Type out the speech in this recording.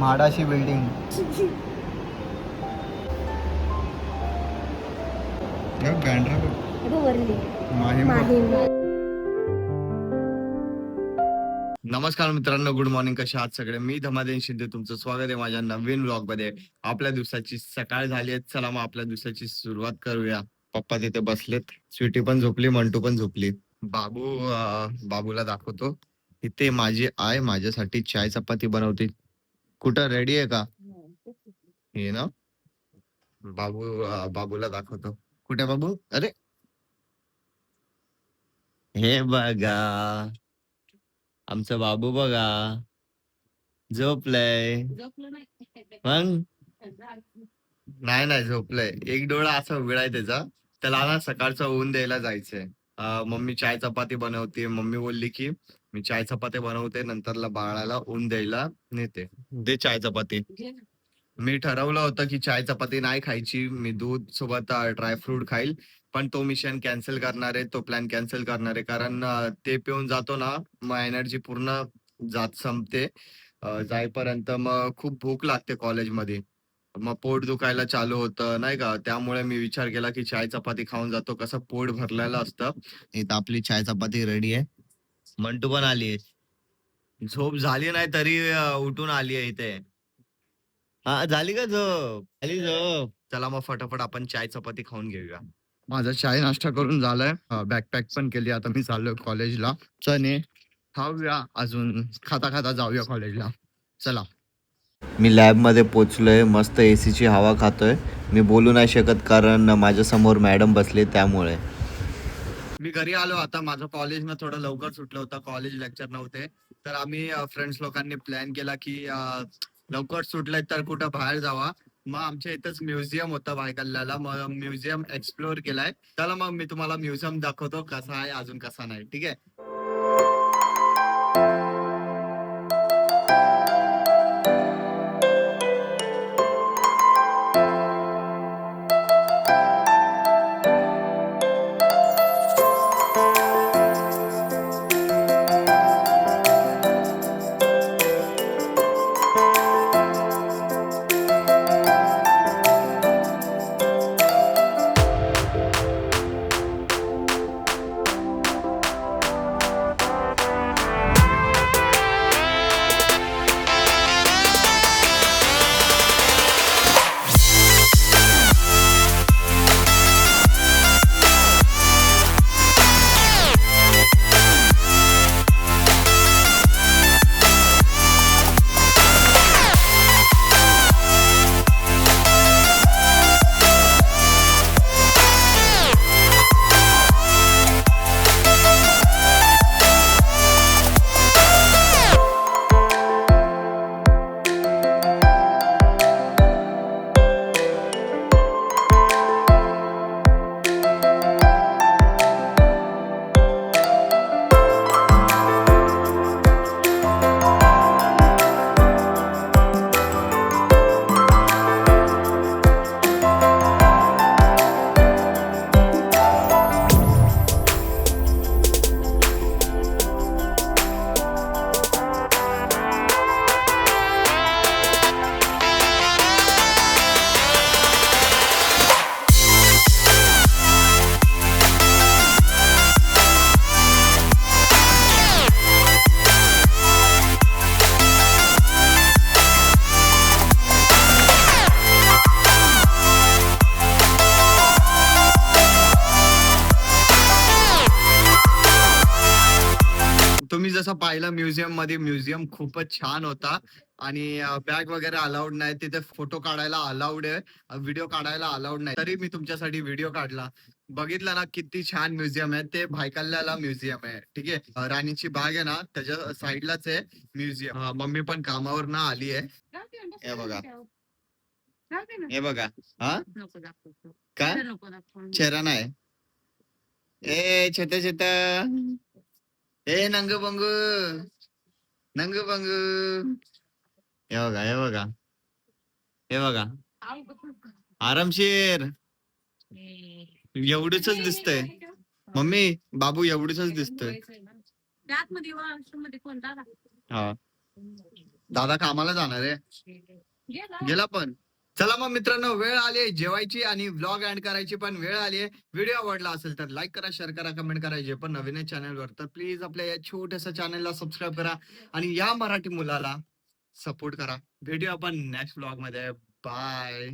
म्हाडाची building. Bandra नमस्कार मित्रांनो, good morning. कशा आहात सगळे? मी धमादेन शिंदे, तुमचं स्वागत आहे माझ्या नवीन व्लॉग मध्ये. आपल्या दिवसाची सकाळ झाली आहे. चला मग आपल्या दिवसाची सुरुवात करूया. पप्पा तिथे बसलेत, स्वीटी पण झोपली, मंटू पण झोपली. बाबूला दाखवतो. इथे माझी आई माझ्यासाठी चाय चपाती बनवते. कुठं रेडी आहे का? हे ना बाबूला दाखवतो. कुठे बाबू? अरे हे बघा, आमचा बाबू बघा, झोपलंय. मग नाही नाही झोपलंय. एक डोळा असा उघडा आहे त्याचा. त्याला ना सकाळचं ऊन द्यायला जायचंय. मम्मी चाय चपाती बनवते. मम्मी बोलली की मी चाय चपाती बनवते, नंतरला बाळाला ऊन द्यायला नेते. दे चाय चपाती. मी ठरवलं होतं की चाय चपाती नाही खायची, मी दूध सोबत ड्रायफ्रूट खाईल. पण तो मिशन कॅन्सल करणार आहे, तो प्लॅन कॅन्सल करणार आहे. कारण ते पिऊन जातो ना, मग एनर्जी पूर्ण संपते. जाईपर्यंत मग खूप भूक लागते कॉलेजमध्ये. मग पोट दुखायला चालू होतं नाही का. त्यामुळे मी विचार केला की चाय चपाती खाऊन जातो, कसं पोट भरलेलं असतं. इथं आपली चाय चपाती रेडी आहे. मंटू पण आली आहे. झोप झाली नाही तरी उठून आली आहे इथे. हा झाली का झोप? झाली झोप. चला मग फटाफट आपण चाय चपाती खाऊन घेऊया. माझा चाय नाश्ता करून झालाय. बॅकपॅक पण केली. आता मी चाललोय कॉलेजला. चने खाऊया, अजून खाता खाता जाऊया कॉलेजला. चला. मी लॅबमध्ये पोचलोय. मस्त एसीची हवा खातोय. मी बोलू नाही शकत कारण माझ्या समोर मॅडम बसले, त्यामुळे. मी घरी आलो. आता माझं कॉलेज ना थोडं लवकर सुटलं होतं, कॉलेज लेक्चर नव्हते. तर आम्ही फ्रेंड्स लोकांनी प्लॅन केला की लवकर सुटलंय तर कुठं बाहेर जावा. मग आमच्या इथंच म्युझियम होतं भायकल्ल्याला. मग म्युझियम एक्सप्लोअर केलाय. चला मग मी तुम्हाला म्युझियम दाखवतो, कसा आहे अजून कसा नाही. ठीक आहे. तुम्ही जसं पाहिलं म्युझियम मध्ये, म्युझियम खूपच छान होता. आणि बॅग वगैरे अलाउड नाही तिथे. फोटो काढायला अलाउड आहे, व्हिडिओ काढायला अलाउड नाही. तरी मी तुमच्यासाठी व्हिडिओ काढला. बघितलं ना किती छान म्युझियम आहे. ते भायकल्ल्याला म्युझियम आहे. ठीक आहे. राणीची बाग आहे ना, त्याच्या साईडलाच आहे म्युझियम. मम्मी पण कामावर ना आली आहे. हे बघा, हे बघा. हा काय चेहरा नाही. ए छोट्या छोट्या, ए नंग बंगू, नंग बंगू. हे बघा, हे बघा, हे बघा. आरामशीर. एवढीच दिसतंय मम्मी. बाबू एवढीच दिसतोय. हा दादा कामाला जाणार आहे. गेला पण. चला मग मित्रांनो, वेळ आली आहे जेवायची आणि व्लॉग एंड करायची पण वेळ आली आहे. व्हिडिओ आवडला असेल तर लाईक करा, शेअर करा, कमेंट करा. जे पण नवीन आहे चॅनलवर तर प्लीज आपल्या या छोट्याशा चॅनलला सबस्क्राईब करा आणि या मराठी मुलाला सपोर्ट करा. भेटूया आपण नेक्स्ट व्लॉग मध्ये. बाय.